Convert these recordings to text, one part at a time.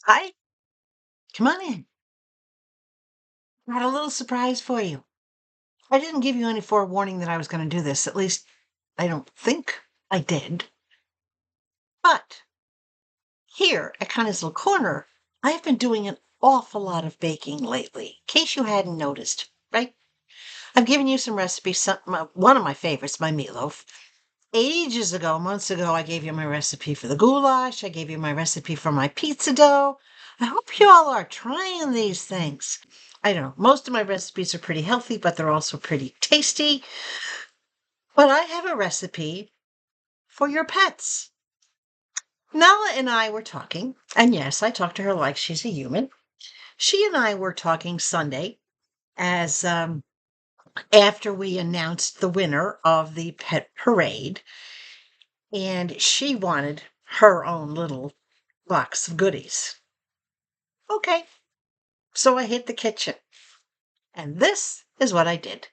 Hi, come on in. I had a little surprise for you. I didn't give you any forewarning that I was going to do this. At least, I don't think I did. But here at Connie's Little Corner, I've been doing an awful lot of baking lately, in case you hadn't noticed, right? I've given you some recipes. One of my favorites, my meatloaf. Ages ago, months ago, I gave you my recipe for the goulash. I gave you my recipe for my pizza dough. I hope you all are trying these things. I don't know. Most of my recipes are pretty healthy, but they're also pretty tasty. But I have a recipe for your pets. Nala and I were talking, and yes, I talk to her like she's a human. She and I were talking Sunday as after we announced the winner of the pet parade, and she wanted her own little box of goodies. Okay, so I hit the kitchen, and this is what I did.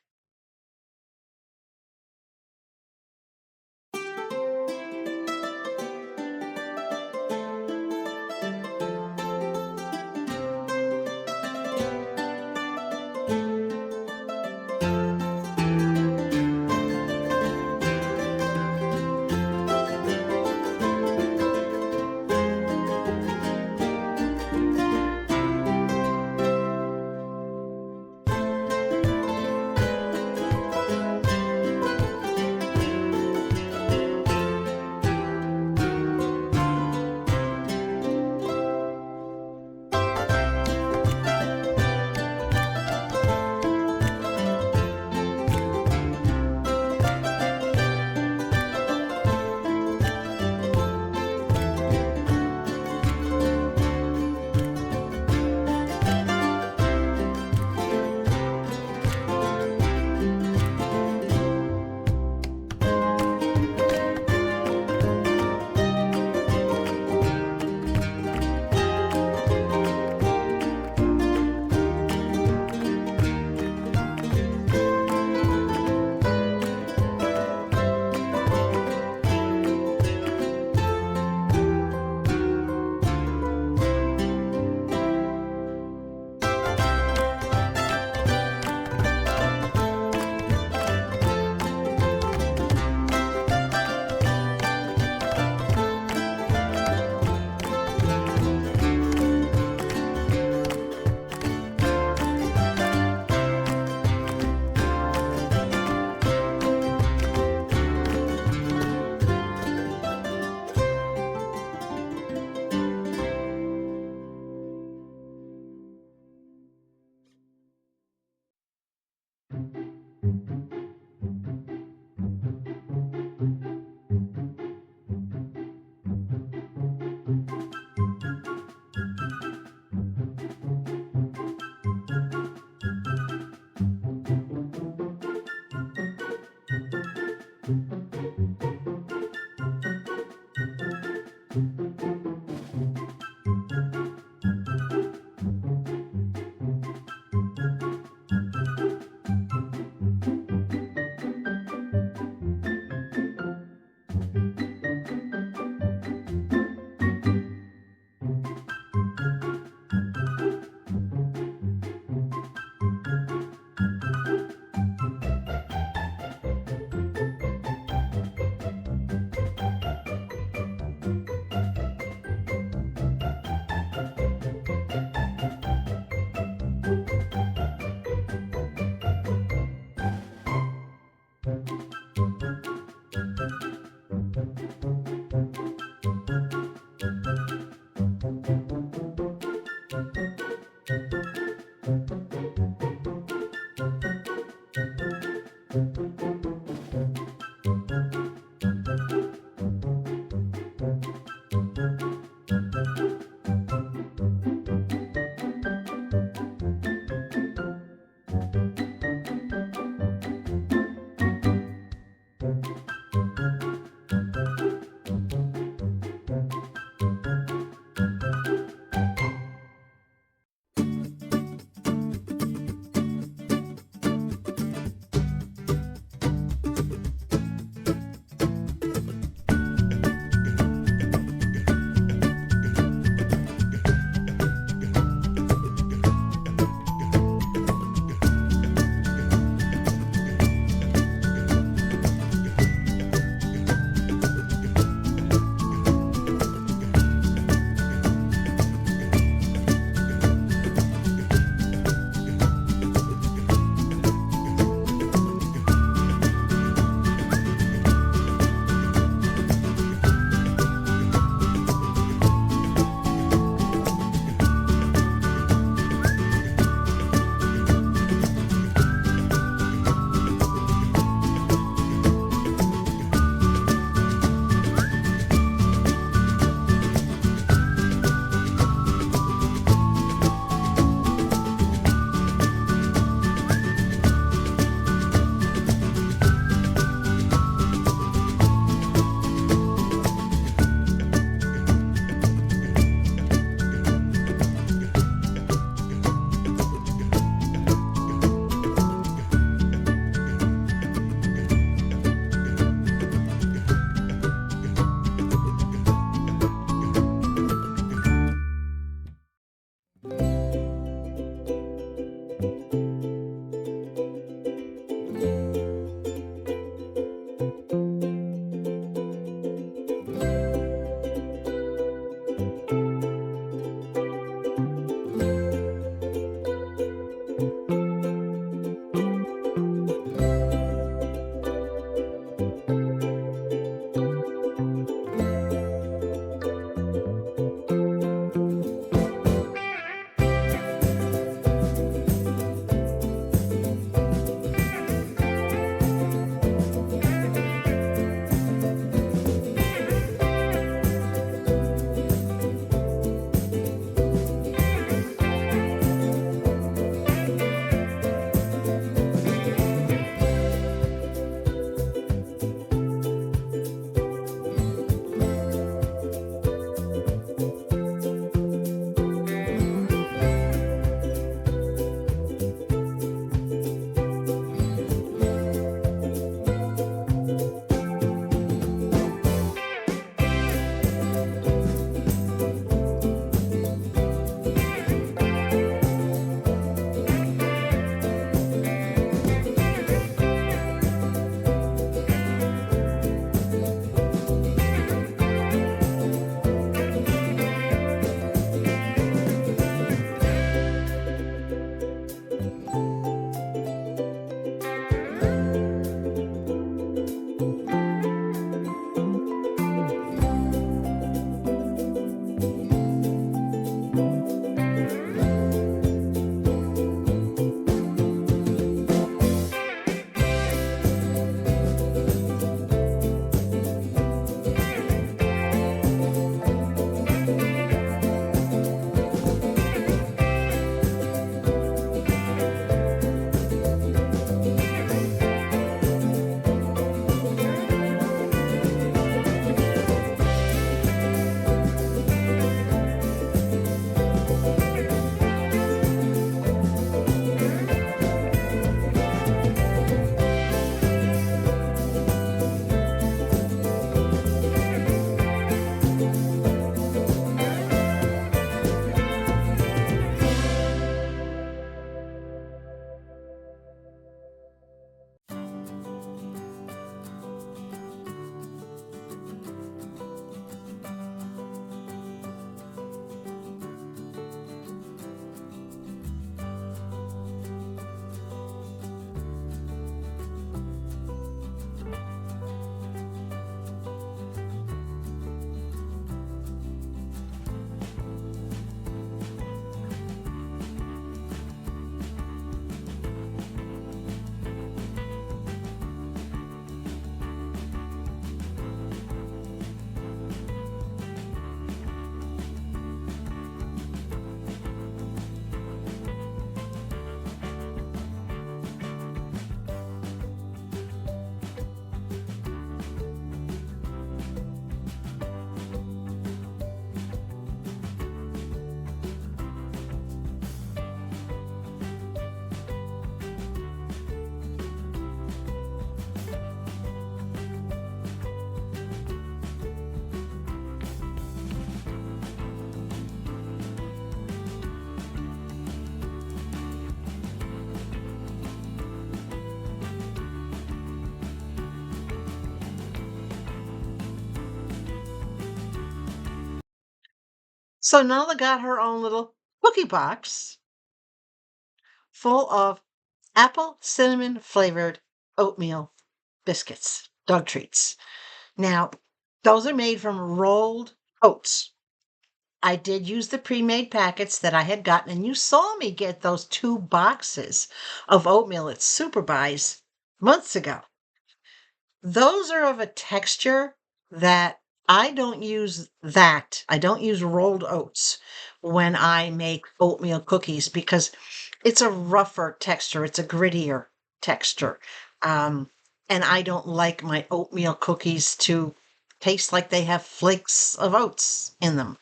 So Nala got her own little cookie box full of apple cinnamon flavored oatmeal biscuits, dog treats. Now, those are made from rolled oats. I did use the pre-made packets that I had gotten, and you saw me get those 2 boxes of oatmeal at Superbuys months ago. Those are of a texture that I don't use that. I don't use rolled oats when I make oatmeal cookies because it's a rougher texture. It's a grittier texture. And I don't like my oatmeal cookies to taste like they have flakes of oats in them.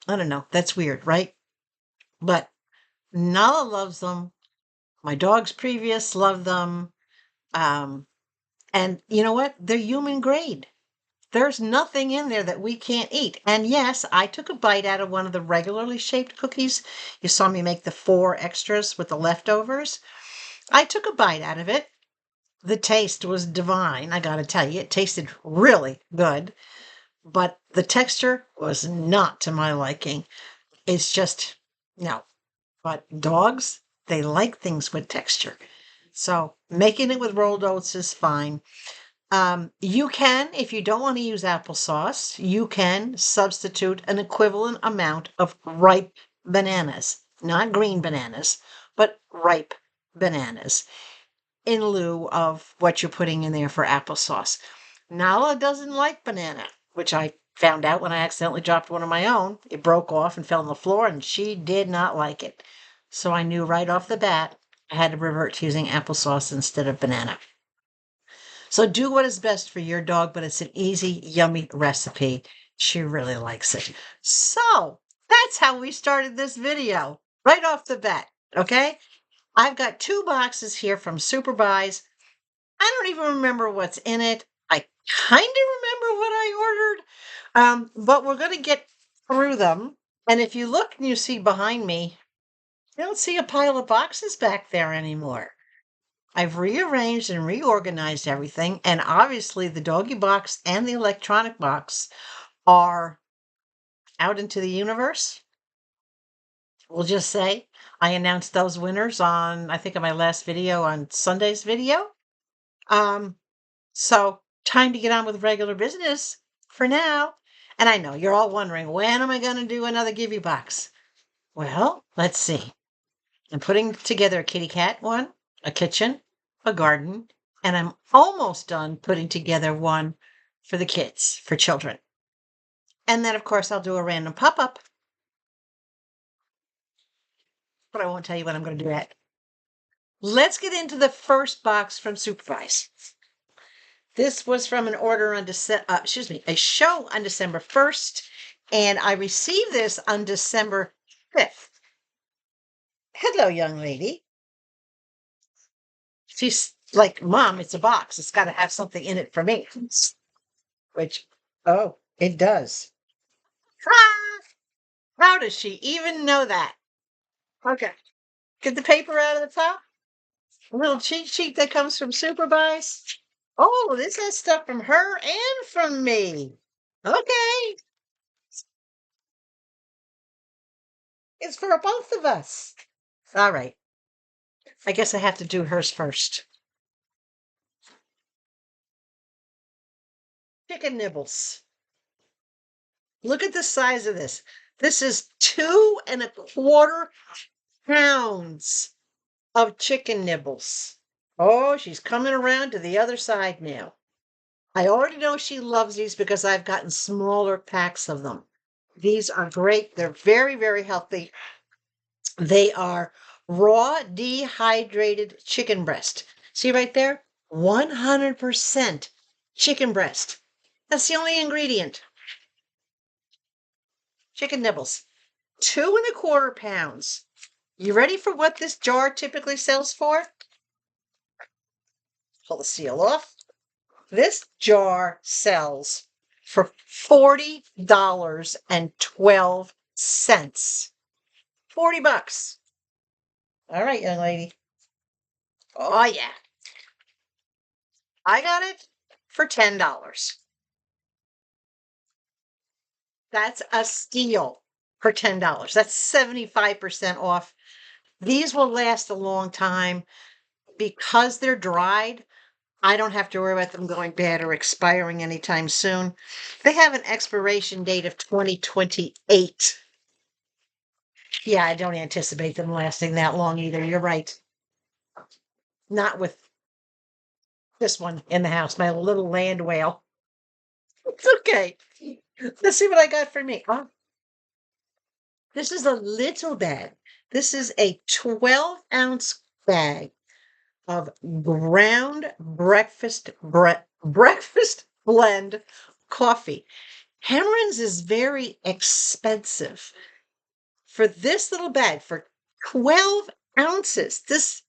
I don't know. That's weird, right? But Nala loves them. My dogs previous love them. Um, and you know what? They're human grade. There's nothing in there that we can't eat. And yes, I took a bite out of one of the regularly shaped cookies. You saw me make the 4 extras with the leftovers. I took a bite out of it. The taste was divine, I gotta tell you. It tasted really good, but the texture was not to my liking. It's just, no. But dogs, they like things with texture. So making it with rolled oats is fine. You can, if you don't want to use applesauce, you can substitute an equivalent amount of ripe bananas, not green bananas, but ripe bananas in lieu of what you're putting in there for applesauce. Nala doesn't like banana, which I found out when I accidentally dropped one of my own. It broke off and fell on the floor, and she did not like it. So I knew right off the bat I had to revert to using applesauce instead of banana. So do what is best for your dog, but it's an easy, yummy recipe. She really likes it. So that's how we started this video, right off the bat, okay? I've got 2 boxes here from Superbuys. I don't even remember what's in it. I kind of remember what I ordered, but we're going to get through them. And if you look and you see behind me, you don't see a pile of boxes back there anymore. I've rearranged and reorganized everything, and obviously the doggy box and the electronic box are out into the universe. We'll just say I announced those winners on, I think, on my last video on Sunday's video. So time to get on with regular business for now. And I know you're all wondering, when am I going to do another give you box? Well, let's see. I'm putting together a kitty cat one, a kitchen, a garden, and I'm almost done putting together one for the kids, for children. And then, of course, I'll do a random pop-up. But I won't tell you what I'm going to do yet. Let's get into the first box from Superbuys. This was from an order on a show on December 1st, and I received this on December 5th. Hello, young lady. She's like, Mom, it's a box. It's got to have something in it for me. Which, oh, it does. Ah, how does she even know that? Okay. Get the paper out of the top. A little cheat sheet that comes from Superbuys. Oh, this has stuff from her and from me. Okay. It's for both of us. All right. I guess I have to do hers first. Chicken nibbles. Look at the size of this. This is 2¼ pounds of chicken nibbles. Oh, she's coming around to the other side now. I already know she loves these because I've gotten smaller packs of them. These are great. They're very, very healthy. They are raw dehydrated chicken breast. See right there? 100% chicken breast. That's the only ingredient. Chicken nibbles. 2¼ pounds. You ready for what this jar typically sells for? Pull the seal off. This jar sells for $40.12. $40. All right, young lady. Oh, yeah. I got it for $10. That's a steal for $10. That's 75% off. These will last a long time because they're dried. I don't have to worry about them going bad or expiring anytime soon. They have an expiration date of 2028. Yeah, I don't anticipate them lasting that long either. You're right. Not with this one in the house, my little land whale. It's okay. Let's see what I got for me. Oh, this is a little bag. This is a 12-ounce bag of ground breakfast blend coffee. Cameron's is very expensive. For this little bag, for 12 ounces, this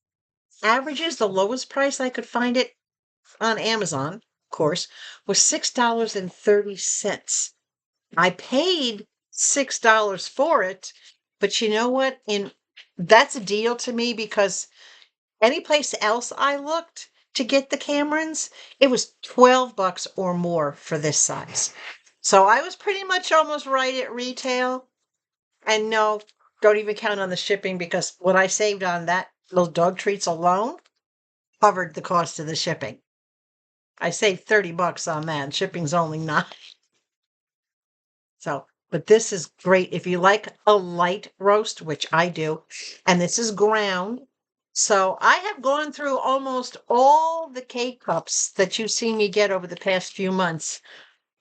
averages the lowest price I could find it on Amazon, of course, was $6.30. I paid $6 for it, but you know what? That's a deal to me because any place else I looked to get the Camerons, it was $12 or more for this size. So I was pretty much almost right at retail. And no, don't even count on the shipping because what I saved on those dog treats alone covered the cost of the shipping. I saved $30 on that. Shipping's only $9. So, but this is great if you like a light roast, which I do, and this is ground. So I have gone through almost all the K-cups that you've seen me get over the past few months.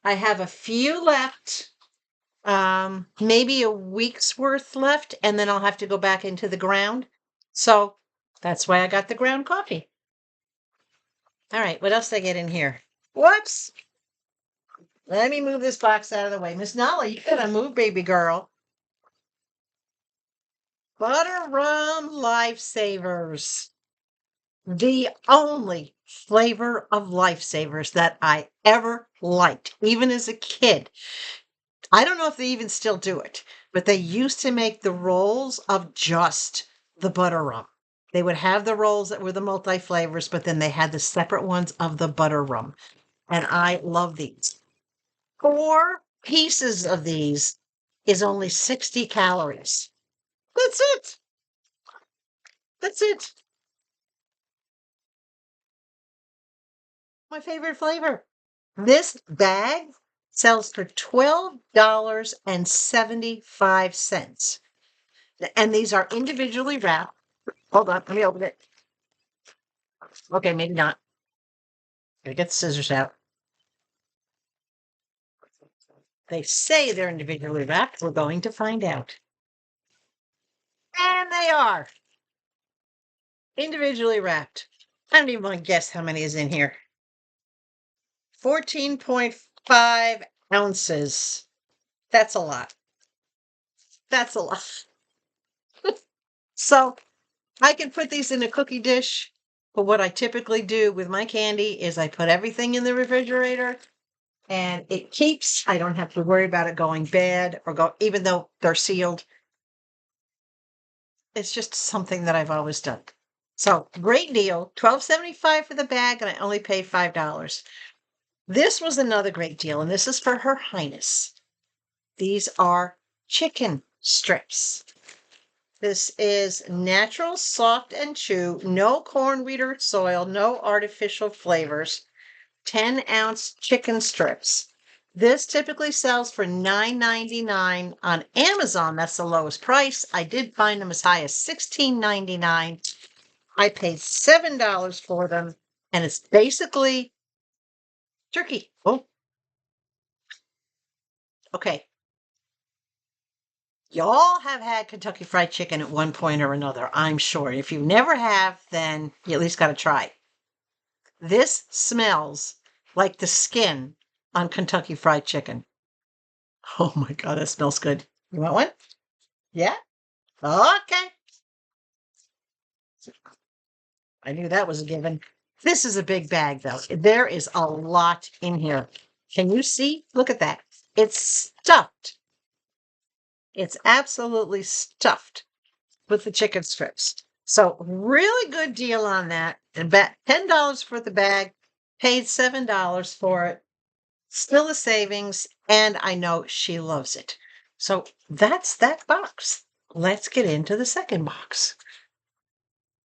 I have a few left, maybe a week's worth left, and then I'll have to go back into the ground. So that's why I got the ground coffee. All right, what else did I get in here? Whoops. Let me move this box out of the way. Miss Nala, you gotta move, baby girl. Butter rum lifesavers. The only flavor of lifesavers that I ever liked, even as a kid. I don't know if they even still do it, but they used to make the rolls of just the butter rum. They would have the rolls that were the multi flavors, but then they had the separate ones of the butter rum. And I love these. 4 pieces of these is only 60 calories. That's it. That's it. My favorite flavor. This bag sells for $12.75. And these are individually wrapped. Hold on, let me open it. Okay, maybe not. Gotta get the scissors out. They say they're individually wrapped. We're going to find out. And they are individually wrapped. I don't even want to guess how many is in here. 14.5 ounces. That's a lot. That's a lot. So I can put these in a cookie dish, but what I typically do with my candy is I put everything in the refrigerator and it keeps, I don't have to worry about it going bad or even though they're sealed. It's just something that I've always done. So great deal, $12.75 for the bag, and I only paid $5. This was another great deal, and this is for Her Highness. These are chicken strips. This is natural, soft, and chew, no corn, wheat, or soil, no artificial flavors, 10-ounce chicken strips. This typically sells for $9.99 on Amazon. That's the lowest price. I did find them as high as $16.99. I paid $7 for them, and it's basically turkey. Oh, okay. Y'all have had Kentucky Fried Chicken at one point or another, I'm sure. If you never have, then you at least got to try. This smells like the skin on Kentucky Fried Chicken. Oh my God, that smells good. You want one? Yeah? Okay. I knew that was a given. This is a big bag, though. There is a lot in here. Can you see? Look at that. It's stuffed. It's absolutely stuffed with the chicken strips. So really good deal on that. And $10 for the bag, paid $7 for it. still a savings, and I know she loves it. So that's that box. Let's get into the second box.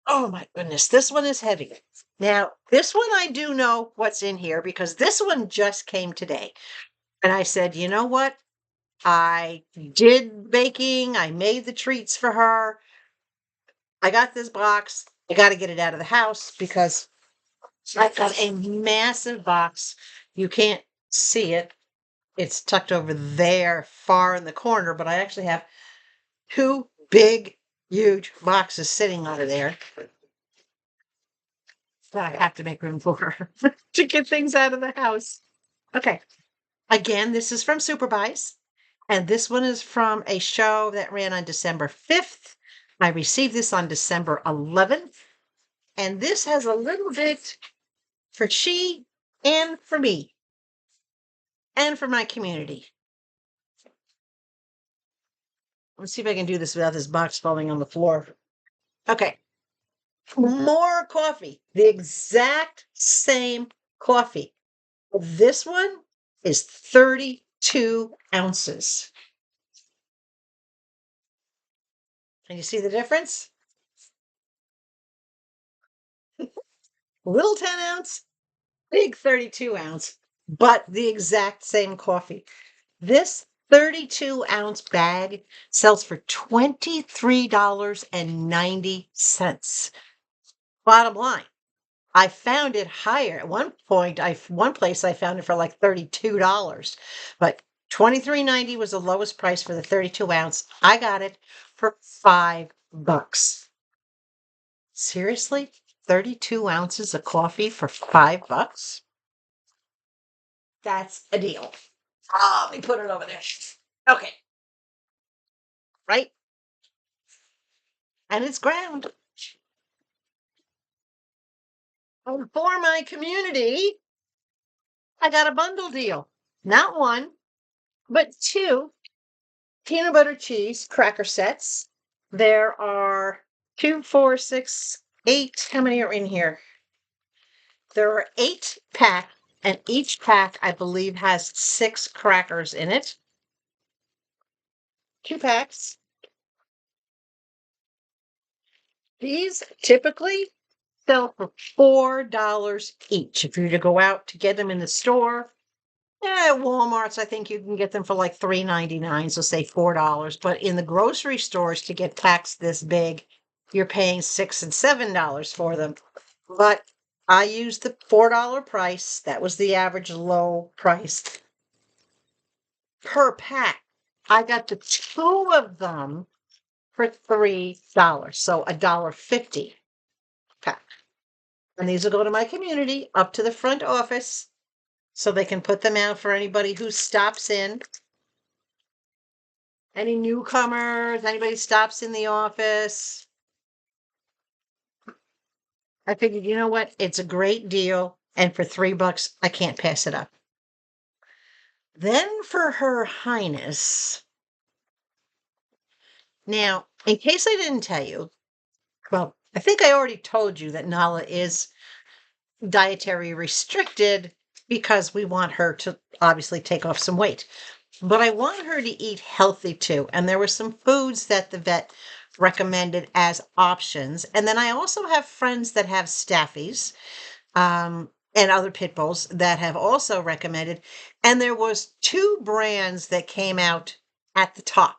Oh my goodness, this one is heavy. Now, this one I do know what's in here because this one just came today. And I said, you know what? I did baking. I made the treats for her. I got this box. I got to get it out of the house because I've got a massive box. You can't see it. It's tucked over there far in the corner, but I actually have two big, huge boxes sitting under there that I have to make room for to get things out of the house. Okay. Again, this is from Superbuys, and this one is from a show that ran on December 5th. I received this on December 11th, and this has a little bit for she and for me and for my community. Let's see if I can do this without this box falling on the floor. Okay. More coffee, the exact same coffee. This one is 32 ounces. Can you see the difference? Little 10 ounce, big 32 ounce, but the exact same coffee. This 32 ounce bag sells for $23.90. Bottom line, I found it higher. At one point, one place I found it for like $32, but $23.90 was the lowest price for the 32 ounce. I got it for $5. Seriously? 32 ounces of coffee for $5? That's a deal. Oh, let me put it over there. Okay. Right? And it's ground. And for my community, I got a bundle deal. Not one, but two peanut butter cheese cracker sets. There are 2, 4, 6, 8. How many are in here? There are 8 packs, and each pack, I believe, has 6 crackers in it. 2 packs. These typically sell for $4 each. If you were to go out to get them in the store, at Walmart's, I think you can get them for like $3.99, so say $4. But in the grocery stores, to get packs this big, you're paying $6 and $7 for them. But I used the $4 price. That was the average low price per pack. I got the 2 of them for $3, so $1.50 pack. And these will go to my community up to the front office so they can put them out for anybody who stops in. Any newcomers, anybody stops in the office. I figured, you know what? It's a great deal. And for $3, I can't pass it up. Then for Her Highness. Now, in case I didn't tell you, well, I think I already told you that Nala is dietary restricted because we want her to obviously take off some weight. But I want her to eat healthy too. And there were some foods that the vet recommended as options. And then I also have friends that have staffies and other pit bulls that have also recommended. And there was 2 brands that came out at the top.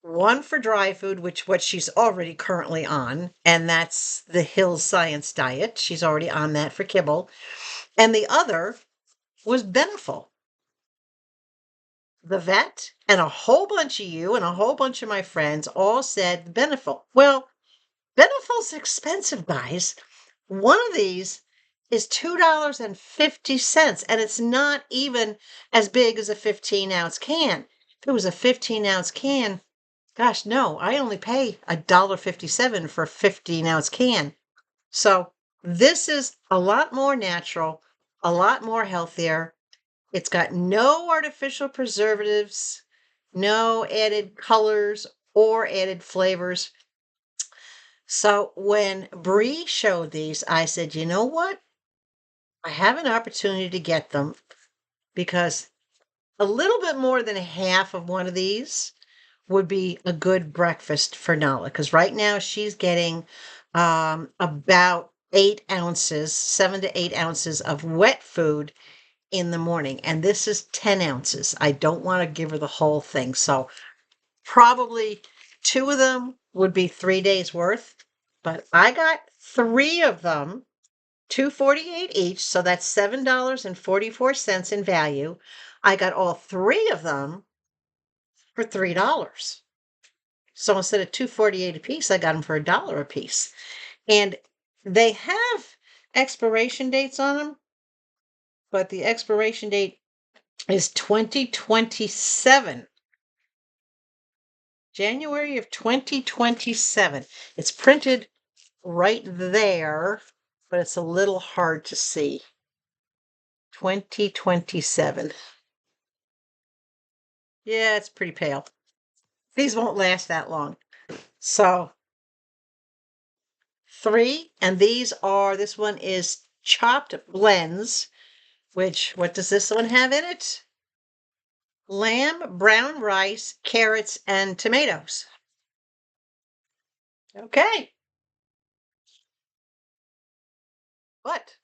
One for dry food, which what she's already currently on, and that's the Hills Science Diet. She's already on that for kibble. And the other was Beneful. The vet and a whole bunch of you and a whole bunch of my friends all said Beneful. Well, Beneful's expensive, guys. One of these is $2.50, and it's not even as big as a 15-ounce can. If it was a 15-ounce can, gosh, no, I only pay $1.57 for a 15-ounce can. So this is a lot more natural, a lot more healthier. It's got no artificial preservatives, no added colors or added flavors. So when Bree showed these, I said, you know what? I have an opportunity to get them. because a little bit more than half of one of these would be a good breakfast for Nala. Because right now she's getting about 8 ounces, 7 to 8 ounces of wet food in the morning. And this is 10 ounces. I don't want to give her the whole thing. So probably 2 of them would be 3 days worth. But I got 3 of them, $2.48 each. So that's $7.44 in value. I got all 3 of them for $3. So instead of $2.48 a piece, I got them for $1 a piece. And they have expiration dates on them, but the expiration date is 2027. January of 2027. It's printed right there, but it's a little hard to see. 2027. Yeah, it's pretty pale. These won't last that long. So 3, and these are, this one is chopped blends, which, what does this one have in it? Lamb, brown rice, carrots, and tomatoes. Okay. What?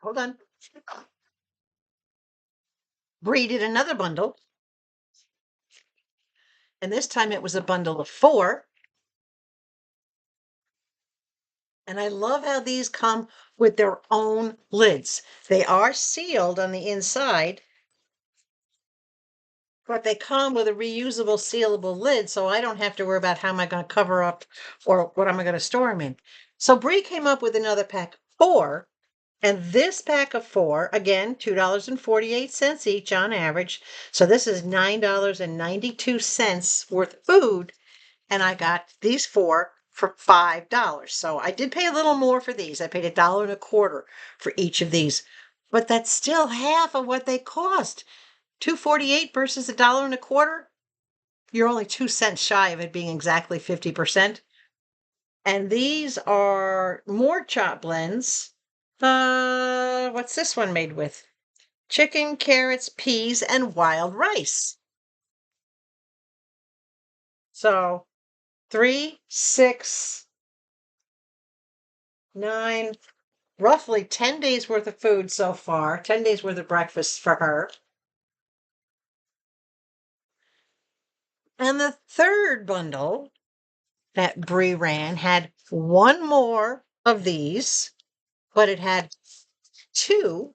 Hold on. Bree did another bundle. And this time it was a bundle of 4. And I love how these come with their own lids. They are sealed on the inside, but they come with a reusable sealable lid, so I don't have to worry about how am I going to cover up or what am I going to store them in. So Bree came up with another pack, 4, and this pack of 4, again, $2.48 each on average. So this is $9.92 worth of food, and I got these 4 for $5. So I did pay a little more for these. I paid $1.25 for each of these, but that's still half of what they cost. $2.48 versus $1.25. You're only 2 cents shy of it being exactly 50%. And these are more chop blends. What's this one made with? Chicken, carrots, peas, and wild rice. So 3, 6, 9, roughly 10 days worth of food so far, 10 days worth of breakfast for her. And the third bundle that Bree ran had 1 more of these, but it had 2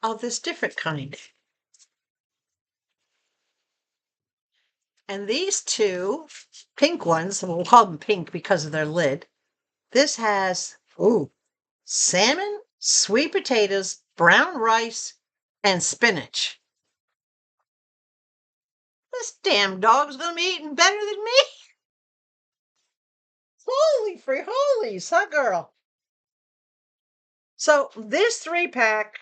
of this different kind. And these 2 pink ones, we'll call them pink because of their lid. This has, salmon, sweet potatoes, brown rice, and spinach. This damn dog's gonna be eating better than me. Holy free holies, huh, girl? So this 3-pack,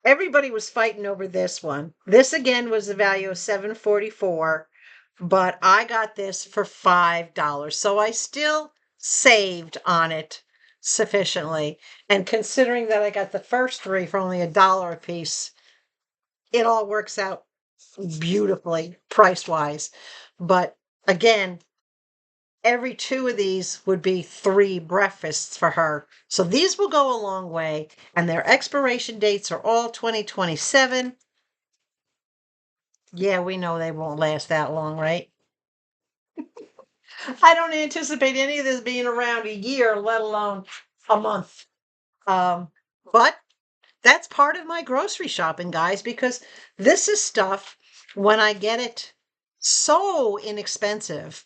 everybody was fighting over this one. This again was the value of $7.44, but I got this for $5. So I still saved on it sufficiently. And considering that I got the first 3 for only $1 a piece, it all works out beautifully price-wise. But again, every 2 of these would be 3 breakfasts for her. So these will go a long way, and their expiration dates are all 2027. Yeah, we know they won't last that long, right? I don't anticipate any of this being around a year, let alone a month. But that's part of my grocery shopping, guys, because this is stuff when I get it so inexpensive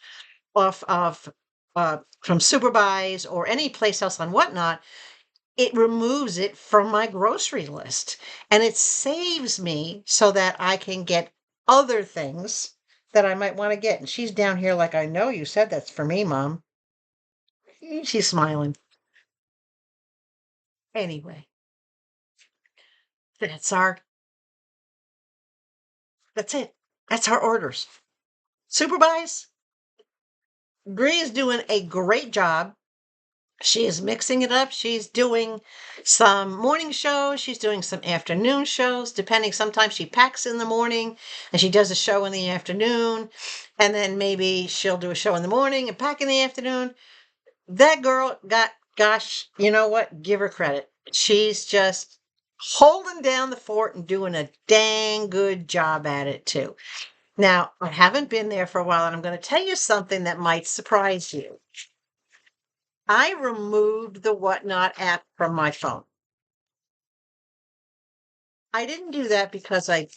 off of from Superbuys or any place else on Whatnot, it removes it from my grocery list and it saves me so that I can get other things that I might want to get. And she's down here like, I know you said that's for me, Mom. She's smiling. Anyway, that's it. That's our orders. Superbuys, Bree is doing a great job. She is mixing it up. She's doing some morning shows. She's doing some afternoon shows, depending. Sometimes she packs in the morning and she does a show in the afternoon. And then maybe she'll do a show in the morning and pack in the afternoon. That girl gosh, you know what? Give her credit. She's just holding down the fort and doing a dang good job at it, too. Now, I haven't been there for a while, and I'm going to tell you something that might surprise you. I removed the Whatnot app from my phone. I didn't do that because I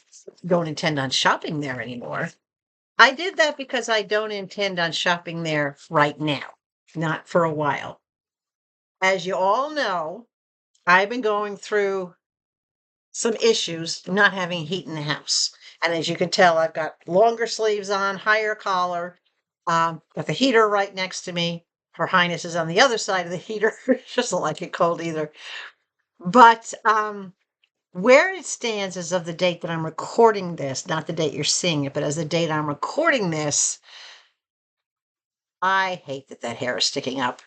don't intend on shopping there anymore. I did that because I don't intend on shopping there right now, not for a while. As you all know, I've been going through some issues not having heat in the house. And as you can tell, I've got longer sleeves on, higher collar, got the heater right next to me. Her Highness is on the other side of the heater. She doesn't like it cold either. But where it stands as of the date that I'm recording this, not the date you're seeing it, but as the date I'm recording this, I hate that hair is sticking up.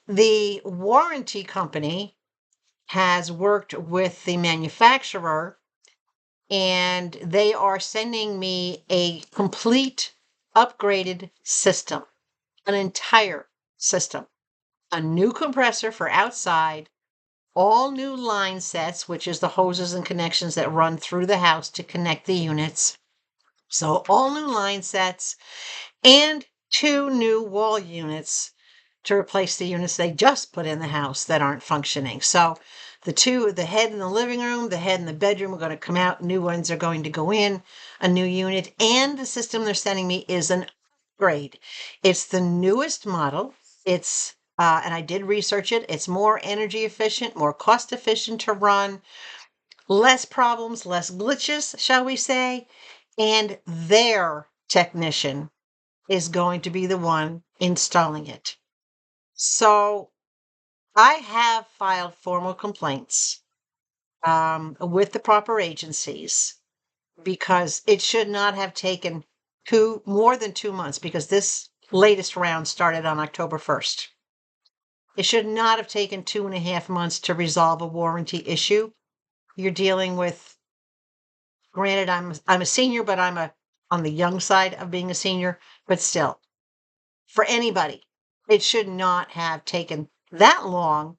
The warranty company has worked with the manufacturer, and they are sending me a complete upgraded system, an entire system, a new compressor for outside, all new line sets, which is the hoses and connections that run through the house to connect the units. So all new line sets and 2 new wall units to replace the units they just put in the house that aren't functioning. So the head in the living room, the head in the bedroom are going to come out. New ones are going to go in, a new unit. And the system they're sending me is an upgrade. It's the newest model. It's and I did research it. It's more energy efficient, more cost efficient to run, less problems, less glitches, shall we say. And their technician is going to be the one installing it. So I have filed formal complaints with the proper agencies because it should not have taken more than 2 months, because this latest round started on October 1st. It should not have taken 2.5 months to resolve a warranty issue. You're dealing with, granted, I'm a senior, but I'm on the young side of being a senior, but still, for anybody, it should not have taken that long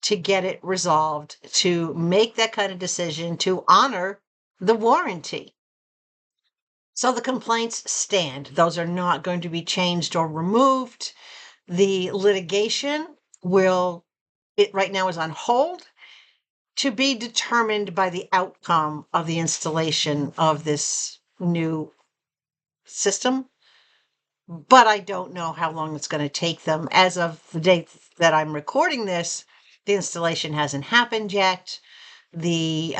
to get it resolved, to make that kind of decision, to honor the warranty. So the complaints stand. Those are not going to be changed or removed. The litigation it right now is on hold to be determined by the outcome of the installation of this new system. But I don't know how long it's going to take them. As of the date that I'm recording this, the installation hasn't happened yet. The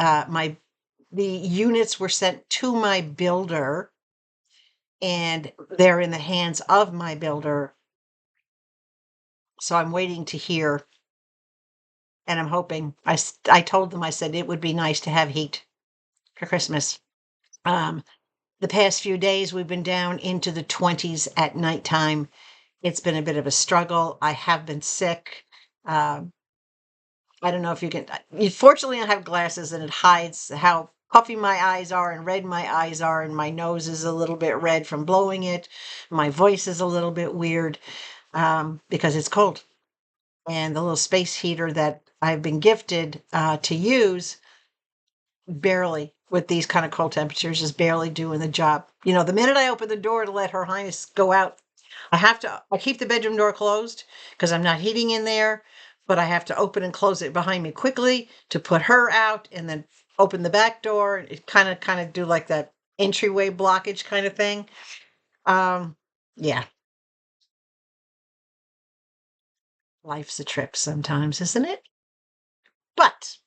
units were sent to my builder, and they're in the hands of my builder. So I'm waiting to hear, and I'm hoping. I told them, I said it would be nice to have heat for Christmas. The past few days we've been down into the 20s at nighttime. It's been a bit of a struggle. I have been sick. I don't know if you can. Fortunately, I have glasses and it hides how puffy my eyes are and red my eyes are, and my nose is a little bit red from blowing it. My voice is a little bit weird because it's cold. And the little space heater that I've been gifted to use barely, with these kind of cold temperatures, is barely doing the job. You know, the minute I open the door to let Her Highness go out, I keep the bedroom door closed because I'm not heating in there, but I have to open and close it behind me quickly to put her out, and then open the back door. It kind of do like that entryway blockage kind of thing. Yeah. Life's a trip sometimes, isn't it? But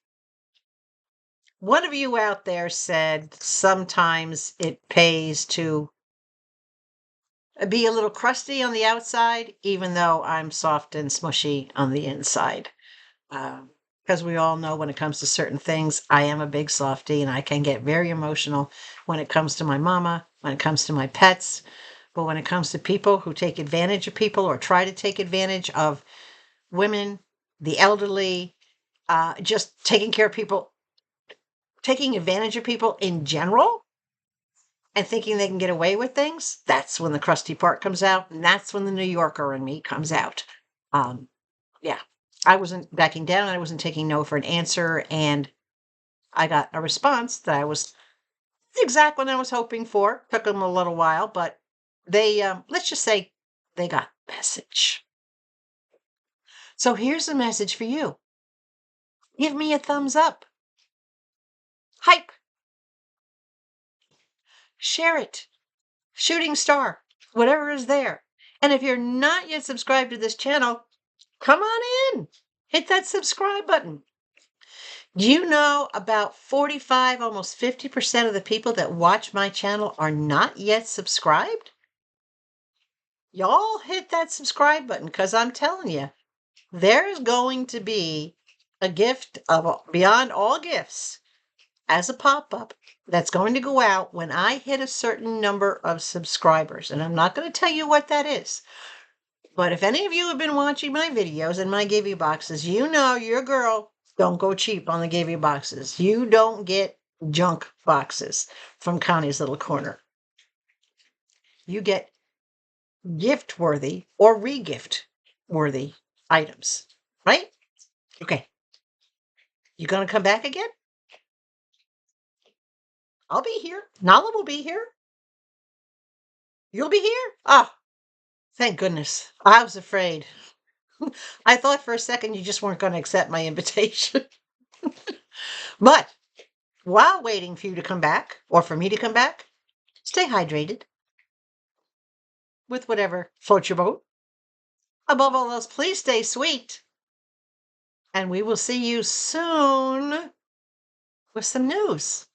one of you out there said sometimes it pays to be a little crusty on the outside, even though I'm soft and smushy on the inside. Because we all know when it comes to certain things, I am a big softie, and I can get very emotional when it comes to my mama, when it comes to my pets. But when it comes to people who take advantage of people or try to take advantage of women, the elderly, just taking care of people, taking advantage of people in general and thinking they can get away with things, that's when the crusty part comes out. And that's when the New Yorker in me comes out. Yeah, I wasn't backing down. I wasn't taking no for an answer. And I got a response that I was the exact one I was hoping for. Took them a little while, but they, let's just say they got the message. So here's a message for you. Give me a thumbs up. Hype. Share it. Shooting star. Whatever is there. And if you're not yet subscribed to this channel, come on in. Hit that subscribe button. Do you know about 45, almost 50% of the people that watch my channel are not yet subscribed? Y'all hit that subscribe button because I'm telling you, there's going to be a gift of beyond all gifts as a pop-up that's going to go out when I hit a certain number of subscribers. And I'm not going to tell you what that is. But if any of you have been watching my videos and my give you boxes, you know your girl don't go cheap on the give you boxes. You don't get junk boxes from Connie's Little Corner. You get gift worthy or re-gift worthy items, right? Okay. You gonna come back again? I'll be here. Nala will be here. You'll be here? Ah, thank goodness. I was afraid. I thought for a second you just weren't going to accept my invitation. But while waiting for you to come back, or for me to come back, stay hydrated with whatever floats your boat. Above all else, please stay sweet. And we will see you soon with some news.